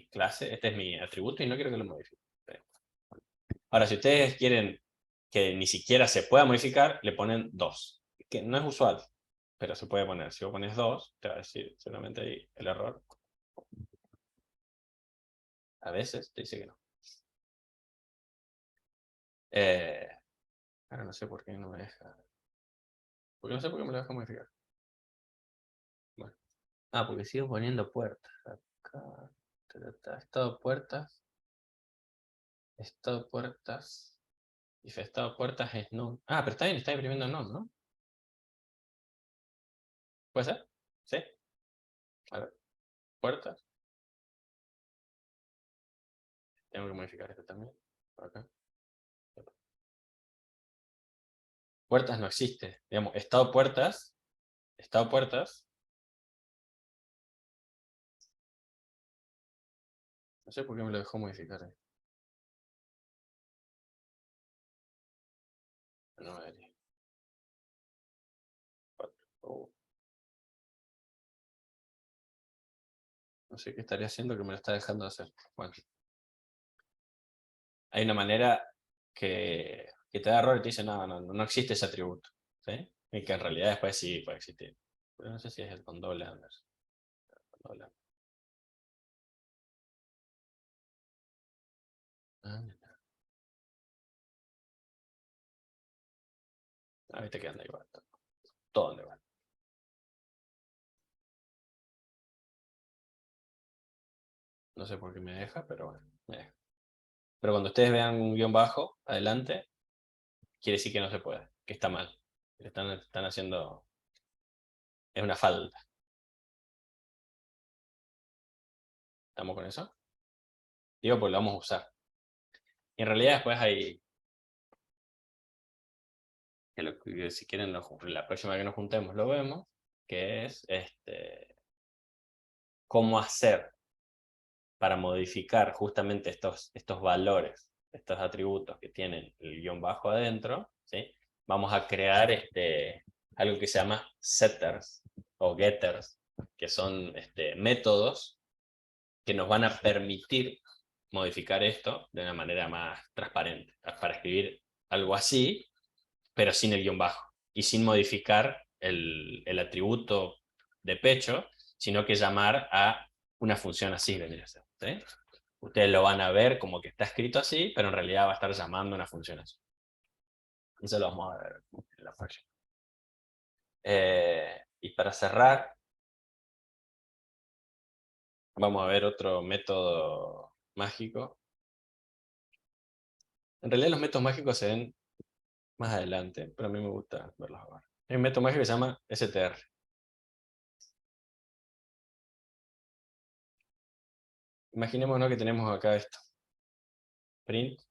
clase, este es mi atributo y no quiero que lo modifique. Ahora, si ustedes quieren que ni siquiera se pueda modificar, le ponen 2, que no es usual, pero se puede poner. Si vos pones 2, te va a decir solamente ahí el error. A veces te dice que no. Ahora no sé por qué no me deja. Porque no sé por qué me lo deja modificar. Bueno. Porque sigo poniendo puertas. Acá. Estado puertas. Estado puertas. Y estado puertas es no. Pero está bien, está imprimiendo no, ¿no? ¿Puede ser? Sí. A ver. Puertas. Tengo que modificar esto también. Por acá. Puertas no existe. Digamos, estado puertas. Estado puertas. No sé por qué me lo dejó modificar ahí. No debería. Oh. No sé qué estaría haciendo que me lo está dejando hacer. Bueno. Hay una manera que te da error y te dice, no existe ese atributo. ¿Sí? Y que en realidad después sí puede existir. Pero no sé si es el con doble under. Con doble under. Ahorita que anda igual. Todo anda igual. No sé por qué me deja, pero bueno, me deja. Pero cuando ustedes vean un guión bajo adelante, quiere decir que no se puede, que está mal. Que están haciendo. Es una falta. ¿Estamos con eso? Digo, pues lo vamos a usar. Y en realidad después hay. Que si quieren, la próxima que nos juntemos lo vemos. Que es cómo hacer para modificar justamente estos valores, estos atributos que tienen el guión bajo adentro, ¿sí? Vamos a crear algo que se llama setters o getters, que son métodos que nos van a permitir modificar esto de una manera más transparente, para escribir algo así, pero sin el guión bajo y sin modificar el atributo de pecho, sino que llamar a una función así, vendría a ser, ¿sí? Ustedes lo van a ver como que está escrito así, pero en realidad va a estar llamando una función así. Eso lo vamos a ver en la próxima. Y para cerrar, vamos a ver otro método mágico. En realidad los métodos mágicos se ven más adelante, pero a mí me gusta verlos ahora. Hay un método mágico que se llama str. Imaginémonos que tenemos acá esto. Print.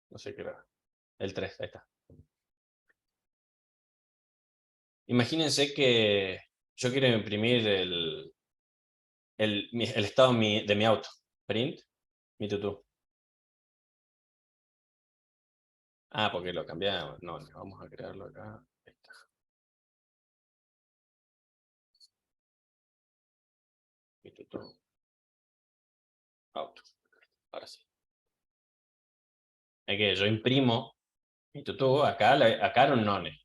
No sé qué era. El 3, ahí está. Imagínense que yo quiero imprimir el estado de mi auto. Print, mi tutú. Porque lo cambiamos. No, vamos a crearlo acá. Ahí está. Mi tutú. Auto. Ahora sí. Es que yo imprimo mi tutú. Acá era un none.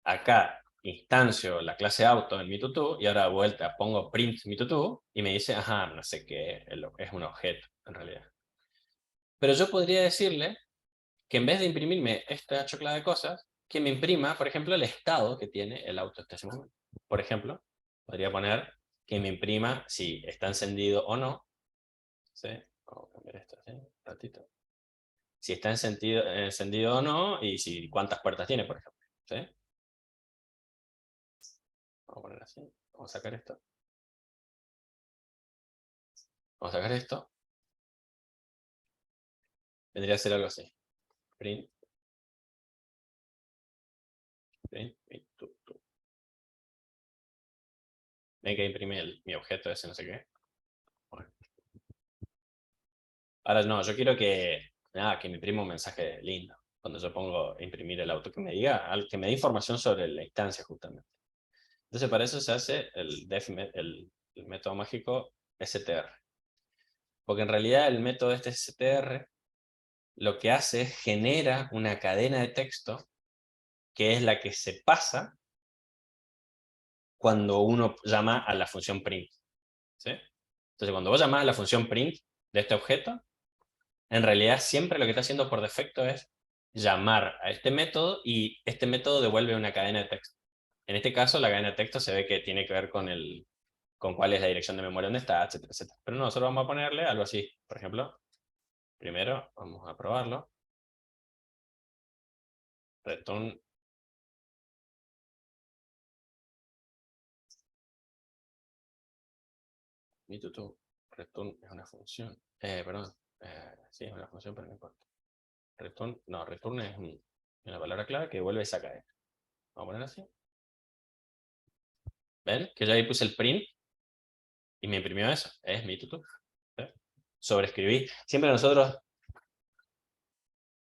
Acá instancio la clase auto en mi tutú y ahora de vuelta pongo print mi tutú y me dice, no sé qué, es un objeto en realidad. Pero yo podría decirle que en vez de imprimirme esta chocla de cosas, que me imprima, por ejemplo, el estado que tiene el auto hasta ese momento. Por ejemplo, podría poner que me imprima si está encendido o no. ¿Sí? Vamos a cambiar esto, ¿sí? Un ratito. Si está encendido o no y si cuántas puertas tiene, por ejemplo. ¿Sí? Vamos a poner así. Vamos a sacar esto. Vamos a sacar esto. Vendría a ser algo así. Print. Print. Ven que imprime mi objeto ese, no sé qué. Bueno. Ahora no, yo quiero que me imprima un mensaje lindo. Cuando yo pongo imprimir el auto, que me diga, que me dé información sobre la instancia justamente. Entonces para eso se hace el método mágico str. Porque en realidad el método str lo que hace es genera una cadena de texto que es la que se pasa cuando uno llama a la función print. ¿Sí? Entonces cuando vos llamás a la función print de este objeto, en realidad siempre lo que está haciendo por defecto es llamar a este método y este método devuelve una cadena de texto. En este caso, la cadena de texto se ve que tiene que ver con cuál es la dirección de memoria donde está, etcétera, etcétera. Pero nosotros vamos a ponerle algo así. Por ejemplo, primero vamos a probarlo. Return. Mi tutu. Return es una función. Perdón. Sí, es una función, pero no importa. Return es una palabra clave que devuelve esa cadena. Vamos a poner así. ¿Ven? Que ya ahí puse el print Y me imprimió eso. Es mi tutú. ¿Sí? Sobreescribí. Siempre nosotros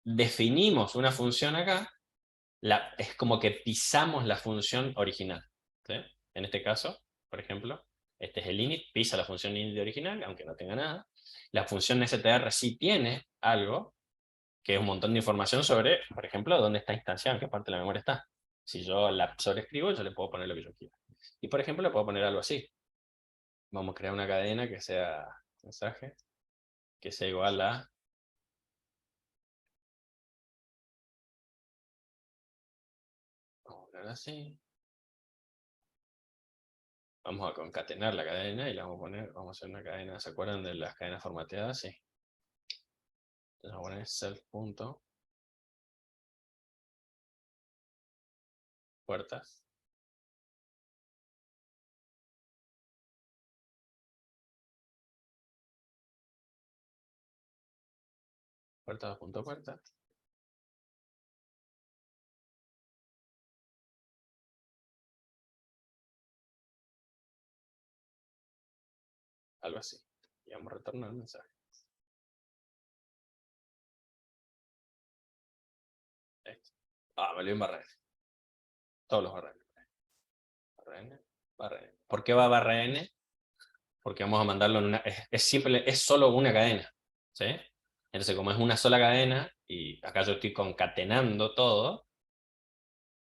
definimos una función acá, es como que pisamos la función original. ¿Sí? En este caso, por ejemplo, este es el init, pisa la función init original, aunque no tenga nada. La función str sí tiene algo, que es un montón de información sobre, por ejemplo, dónde está instanciado, en qué parte de la memoria está. Si yo la sobreescribo, yo le puedo poner lo que yo quiera. Y por ejemplo, le puedo poner algo así. Vamos a crear una cadena que sea mensaje, que sea igual a... Vamos a poner así. Vamos a concatenar la cadena y la vamos a poner, vamos a hacer una cadena, ¿se acuerdan de las cadenas formateadas? Sí. Entonces vamos a poner self punto puertas. Puertas punto puerta. Algo así. Y vamos a retornar el mensaje. Esto. Me olvidé un barra N. Todos los barra N. Barra N, barra N. ¿Por qué va barra N? Porque vamos a mandarlo en una... Es simple, es solo una cadena. ¿Sí? Entonces, como es una sola cadena, y acá yo estoy concatenando todo,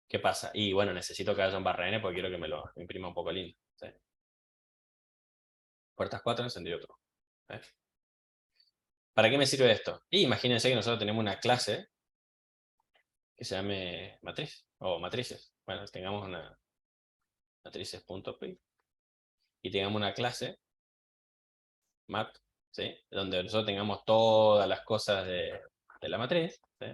¿qué pasa? Y bueno, necesito que haya un barra N porque quiero que me lo imprima un poco lindo. ¿Sí? Puertas 4, encendido todo. ¿Sí? ¿Para qué me sirve esto? Y imagínense que nosotros tenemos una clase que se llame matriz, o matrices. Bueno, tengamos una matrices.py y tengamos una clase mat, ¿sí? Donde nosotros tengamos todas las cosas de la matriz. ¿Sí?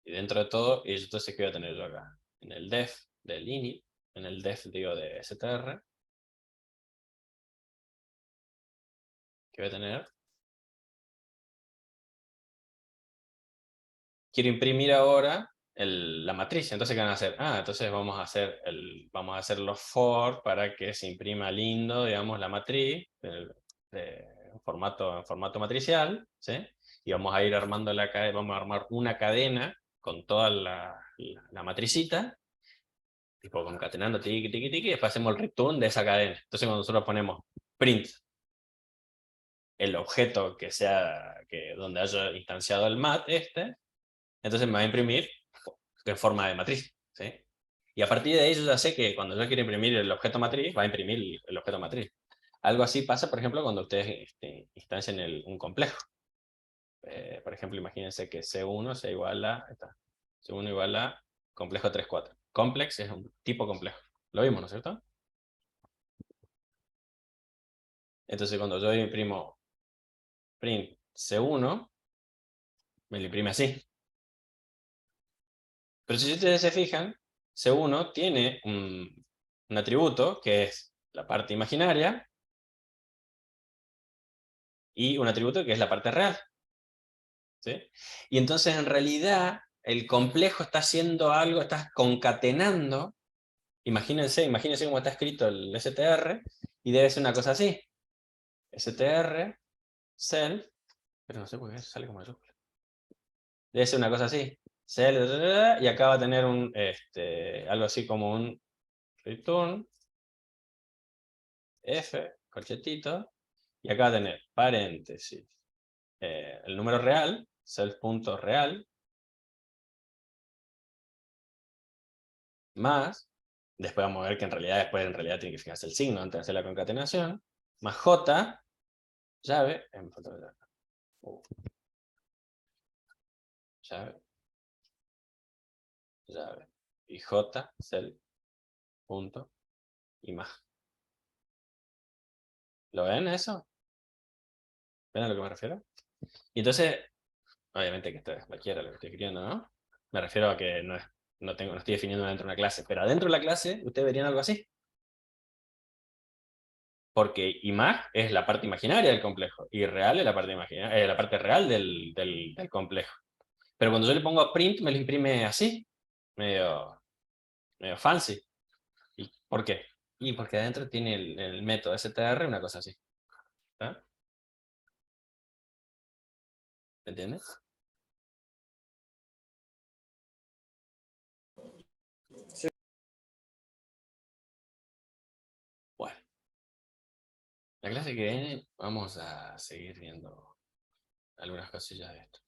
Y dentro de todo, y entonces, ¿qué voy a tener yo acá? En el def del init, en el def, digo, de str, ¿qué voy a tener? Quiero imprimir ahora la matriz. Entonces, ¿qué van a hacer? Entonces vamos a hacer los for para que se imprima lindo, digamos, la matriz en formato matricial, ¿sí? Y vamos a ir armando vamos a armar una cadena con toda la matricita, tipo concatenando tiqui, tiqui, tiqui, y después hacemos el return de esa cadena. Entonces, cuando nosotros ponemos print el objeto donde haya instanciado el mat entonces me va a imprimir en forma de matriz. ¿Sí? Y a partir de ahí yo ya sé que cuando yo quiero imprimir el objeto matriz, va a imprimir el objeto matriz. Algo así pasa, por ejemplo, cuando ustedes instancian un complejo. Por ejemplo, imagínense que C1 sea igual a... C1 igual a complejo 3,4. Complex es un tipo complejo. Lo vimos, ¿no es cierto? Entonces cuando yo imprimo print C1, me lo imprime así. Pero si ustedes se fijan, C1 tiene un atributo que es la parte imaginaria y un atributo que es la parte real. ¿Sí? Y entonces en realidad el complejo está haciendo algo, está concatenando. Imagínense cómo está escrito el str y debe ser una cosa así. Str, self, pero no sé por qué sale como mayúscula. Debe ser una cosa así. Self, y acá va a tener algo así como un return f, corchetito, y acá va a tener paréntesis, el número real, self.real, más, después vamos a ver que en realidad tiene que fijarse el signo antes de hacer la concatenación, más j, llave, llave, llave, y j, self, punto, y más. ¿Lo ven eso? ¿Ven a lo que me refiero? Y entonces, obviamente que esto es cualquiera lo que estoy escribiendo, ¿no? Me refiero a que no estoy definiendo dentro de una clase, pero adentro de la clase ustedes verían algo así. Porque imag es la parte imaginaria del complejo y real es la parte, la parte real del complejo. Pero cuando yo le pongo print, me lo imprime así, medio, medio fancy. ¿Y por qué? Y porque adentro tiene el método str, una cosa así. ¿Ah? ¿Entiendes? Bueno, la clase que viene vamos a seguir viendo algunas cosillas de esto.